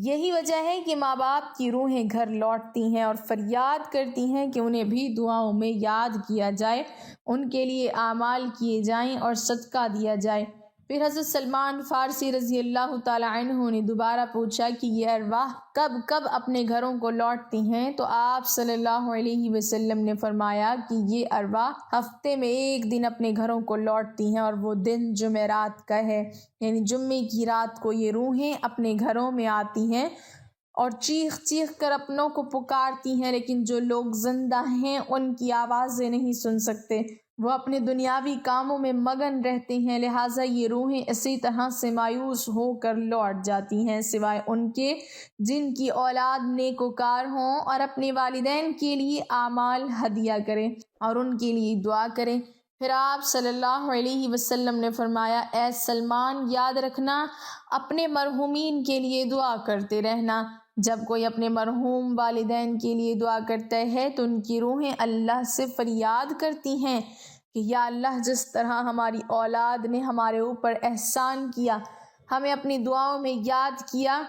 یہی وجہ ہے کہ ماں باپ کی روحیں گھر لوٹتی ہیں اور فریاد کرتی ہیں کہ انہیں بھی دعاؤں میں یاد کیا جائے، ان کے لیے اعمال کیے جائیں اور صدقہ دیا جائے۔ پھر حضرت سلمان فارسی رضی اللہ تعالیٰ عنہ نے دوبارہ پوچھا کہ یہ ارواح کب کب اپنے گھروں کو لوٹتی ہیں؟ تو آپ صلی اللہ علیہ وسلم نے فرمایا کہ یہ ارواح ہفتے میں ایک دن اپنے گھروں کو لوٹتی ہیں، اور وہ دن جمعرات کا ہے، یعنی جمعے کی رات کو یہ روحیں اپنے گھروں میں آتی ہیں اور چیخ چیخ کر اپنوں کو پکارتی ہیں، لیکن جو لوگ زندہ ہیں ان کی آوازیں نہیں سن سکتے، وہ اپنے دنیاوی کاموں میں مگن رہتے ہیں، لہٰذا یہ روحیں اسی طرح سے مایوس ہو کر لوٹ جاتی ہیں، سوائے ان کے جن کی اولاد نیکوکار ہوں اور اپنے والدین کے لیے اعمال ہدیہ کریں اور ان کے لیے دعا کریں۔ پھر آپ صلی اللہ علیہ وسلم نے فرمایا، اے سلمان، یاد رکھنا، اپنے مرحومین کے لیے دعا کرتے رہنا۔ جب کوئی اپنے مرحوم والدین کے لیے دعا کرتا ہے تو ان کی روحیں اللہ سے فریاد کرتی ہیں کہ یا اللہ، جس طرح ہماری اولاد نے ہمارے اوپر احسان کیا، ہمیں اپنی دعاؤں میں یاد کیا،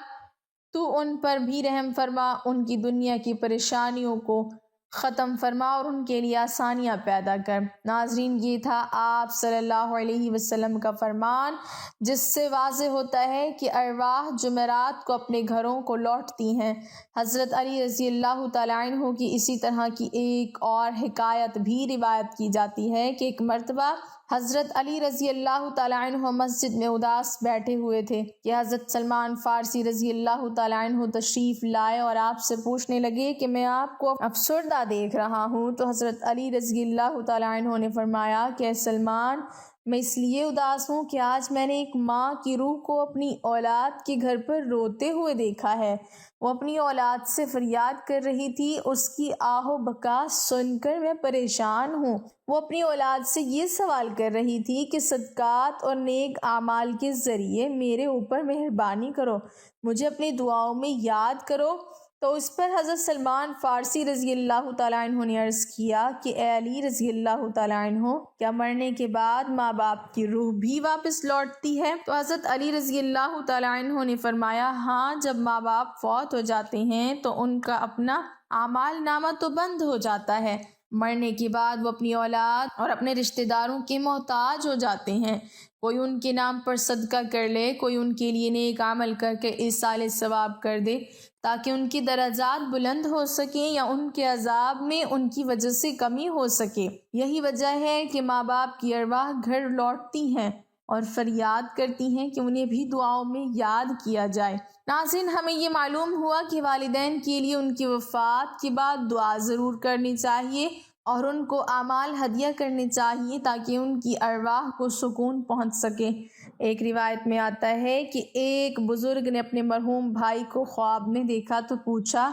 تو ان پر بھی رحم فرما، ان کی دنیا کی پریشانیوں کو ختم فرما اور ان کے لیے آسانیاں پیدا کر۔ ناظرین، یہ تھا آپ صلی اللہ علیہ وسلم کا فرمان، جس سے واضح ہوتا ہے کہ ارواح جمعرات کو اپنے گھروں کو لوٹتی ہیں۔ حضرت علی رضی اللہ تعالیٰ عنہ کی اسی طرح کی ایک اور حکایت بھی روایت کی جاتی ہے کہ ایک مرتبہ حضرت علی رضی اللہ تعالیٰ عنہ مسجد میں اداس بیٹھے ہوئے تھے کہ حضرت سلمان فارسی رضی اللہ تعالیٰ عنہ تشریف لائے اور آپ سے پوچھنے لگے کہ میں آپ کو افسردہ دیکھ رہا ہوں۔ تو حضرت علی رضی اللہ تعالیٰ عنہ نے فرمایا کہ اے سلمان، میں اس لیے اداس ہوں کہ آج میں نے ایک ماں کی روح کو اپنی اولاد کے گھر پر روتے ہوئے دیکھا ہے۔ وہ اپنی اولاد سے فریاد کر رہی تھی، اس کی آہ و بکا سن کر میں پریشان ہوں۔ وہ اپنی اولاد سے یہ سوال کر رہی تھی کہ صدقات اور نیک اعمال کے ذریعے میرے اوپر مہربانی کرو، مجھے اپنی دعاؤں میں یاد کرو۔ تو اس پر حضرت سلمان فارسی رضی اللہ تعالیٰ عنہ نے عرض کیا کہ اے علی رضی اللہ تعالیٰ عنہ، کیا مرنے کے بعد ماں باپ کی روح بھی واپس لوٹتی ہے؟ تو حضرت علی رضی اللہ تعالیٰ عنہ نے فرمایا، ہاں، جب ماں باپ فوت ہو جاتے ہیں تو ان کا اپنا اعمال نامہ تو بند ہو جاتا ہے، مرنے کے بعد وہ اپنی اولاد اور اپنے رشتہ داروں کے محتاج ہو جاتے ہیں۔ کوئی ان کے نام پر صدقہ کر لے، کوئی ان کے لیے نیک عمل کر کے ایصال ثواب کر دے تاکہ ان کی درجات بلند ہو سکیں یا ان کے عذاب میں ان کی وجہ سے کمی ہو سکے۔ یہی وجہ ہے کہ ماں باپ کی ارواح گھر لوٹتی ہیں اور فریاد کرتی ہیں کہ انہیں بھی دعاؤں میں یاد کیا جائے۔ ناظرین، ہمیں یہ معلوم ہوا کہ والدین کے لیے ان کی وفات کے بعد دعا ضرور کرنی چاہیے اور ان کو اعمال ہدیہ کرنے چاہیے تاکہ ان کی ارواح کو سکون پہنچ سکے۔ ایک روایت میں آتا ہے کہ ایک بزرگ نے اپنے مرحوم بھائی کو خواب میں دیکھا تو پوچھا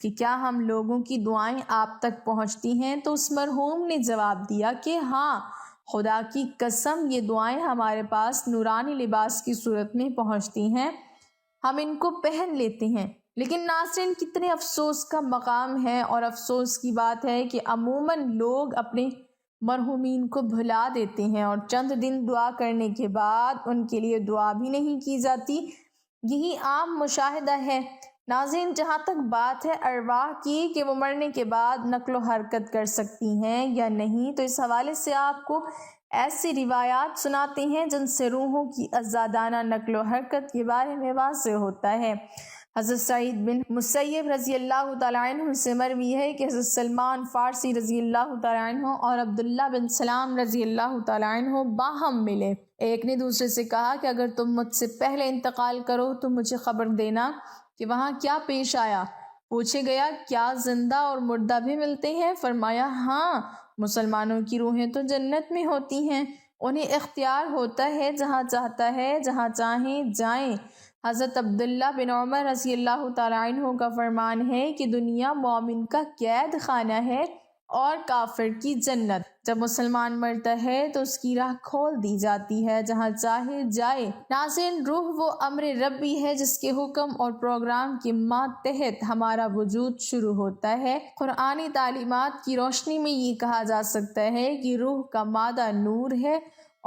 کہ کیا ہم لوگوں کی دعائیں آپ تک پہنچتی ہیں؟ تو اس مرحوم نے جواب دیا کہ ہاں، خدا کی قسم، یہ دعائیں ہمارے پاس نورانی لباس کی صورت میں پہنچتی ہیں، ہم ان کو پہن لیتے ہیں۔ لیکن ناظرین، کتنے افسوس کا مقام ہے اور افسوس کی بات ہے کہ عموماً لوگ اپنے مرحومین کو بھلا دیتے ہیں اور چند دن دعا کرنے کے بعد ان کے لیے دعا بھی نہیں کی جاتی۔ یہی عام مشاہدہ ہے۔ ناظرین، جہاں تک بات ہے ارواح کی کہ وہ مرنے کے بعد نقل و حرکت کر سکتی ہیں یا نہیں، تو اس حوالے سے آپ کو ایسی روایات سناتے ہیں جن سے روحوں کی آزادانہ نقل و حرکت کے بارے میں واضح ہوتا ہے۔ حضرت سعید بن مسیب رضی اللہ تعالیٰ عنہ سے مروی ہے کہ حضرت سلمان فارسی رضی اللہ تعالیٰ عنہ اور عبداللہ بن سلام رضی اللہ تعالیٰ عنہ باہم ملے۔ ایک نے دوسرے سے کہا کہ اگر تم مجھ سے پہلے انتقال کرو تو مجھے خبر دینا کہ وہاں کیا پیش آیا۔ پوچھے گیا، کیا زندہ اور مردہ بھی ملتے ہیں؟ فرمایا، ہاں، مسلمانوں کی روحیں تو جنت میں ہوتی ہیں، انہیں اختیار ہوتا ہے، جہاں چاہتا ہے، جہاں چاہیں جائیں۔ حضرت عبداللہ بن عمر رضی اللہ تعالیٰ عنہ کا فرمان ہے کہ دنیا مومن کا قید خانہ ہے اور کافر کی جنت۔ جب مسلمان مرتا ہے تو اس کی راہ کھول دی جاتی ہے، جہاں چاہے جائے۔ ناظرین، روح وہ امر ربی ہے جس کے حکم اور پروگرام کے ماتحت ہمارا وجود شروع ہوتا ہے۔ قرآنی تعلیمات کی روشنی میں یہ کہا جا سکتا ہے کہ روح کا مادہ نور ہے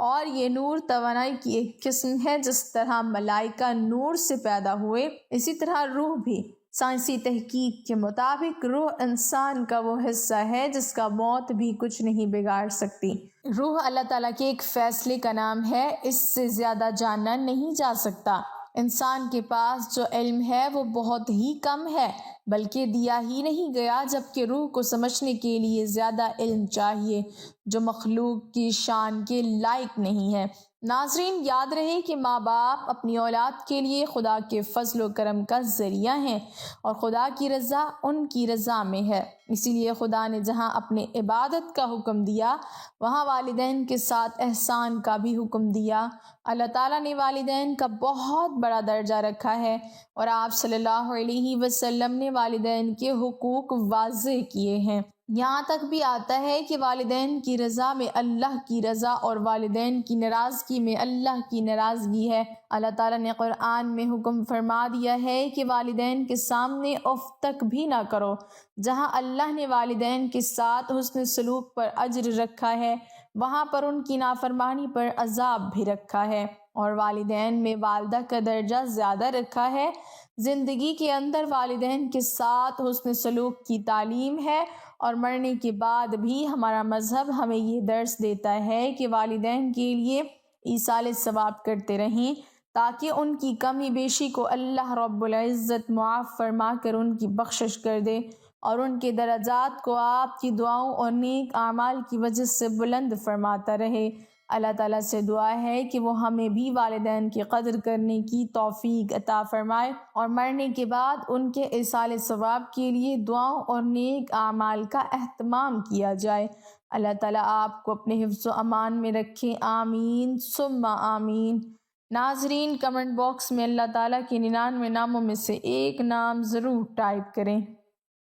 اور یہ نور توانائی کی ایک قسم ہے۔ جس طرح ملائکہ نور سے پیدا ہوئے، اسی طرح روح بھی۔ سائنسی تحقیق کے مطابق روح انسان کا وہ حصہ ہے جس کا موت بھی کچھ نہیں بگاڑ سکتی۔ روح اللہ تعالیٰ کے ایک فیصلے کا نام ہے، اس سے زیادہ جانا نہیں جا سکتا۔ انسان کے پاس جو علم ہے وہ بہت ہی کم ہے، بلکہ دیا ہی نہیں گیا، جبکہ روح کو سمجھنے کے لیے زیادہ علم چاہیے، جو مخلوق کی شان کے لائق نہیں ہے۔ ناظرین، یاد رہے کہ ماں باپ اپنی اولاد کے لیے خدا کے فضل و کرم کا ذریعہ ہیں، اور خدا کی رضا ان کی رضا میں ہے۔ اسی لیے خدا نے جہاں اپنے عبادت کا حکم دیا، وہاں والدین کے ساتھ احسان کا بھی حکم دیا۔ اللہ تعالیٰ نے والدین کا بہت بڑا درجہ رکھا ہے، اور آپ صلی اللہ علیہ وسلم نے والدین کے حقوق واضح کیے ہیں۔ یہاں تک بھی آتا ہے کہ والدین کی رضا میں اللہ کی رضا، اور والدین کی ناراضگی میں اللہ کی ناراضگی ہے۔ اللہ تعالیٰ نے قرآن میں حکم فرما دیا ہے کہ والدین کے سامنے اف تک بھی نہ کرو۔ جہاں اللہ نے والدین کے ساتھ حسن سلوک پر اجر رکھا ہے، وہاں پر ان کی نافرمانی پر عذاب بھی رکھا ہے، اور والدین میں والدہ کا درجہ زیادہ رکھا ہے۔ زندگی کے اندر والدین کے ساتھ حسن سلوک کی تعلیم ہے، اور مرنے کے بعد بھی ہمارا مذہب ہمیں یہ درس دیتا ہے کہ والدین کے لیے ایصال ثواب کرتے رہیں، تاکہ ان کی کمی بیشی کو اللہ رب العزت معاف فرما کر ان کی بخشش کر دے، اور ان کے درجات کو آپ کی دعاؤں اور نیک اعمال کی وجہ سے بلند فرماتا رہے۔ اللہ تعالیٰ سے دعا ہے کہ وہ ہمیں بھی والدین کی قدر کرنے کی توفیق عطا فرمائے، اور مرنے کے بعد ان کے ایصال ثواب کے لیے دعاؤں اور نیک اعمال کا اہتمام کیا جائے۔ اللہ تعالیٰ آپ کو اپنے حفظ و امان میں رکھے، آمین ثم آمین۔ ناظرین، کمنٹ باکس میں اللہ تعالیٰ کے 99 ناموں میں سے ایک نام ضرور ٹائپ کریں۔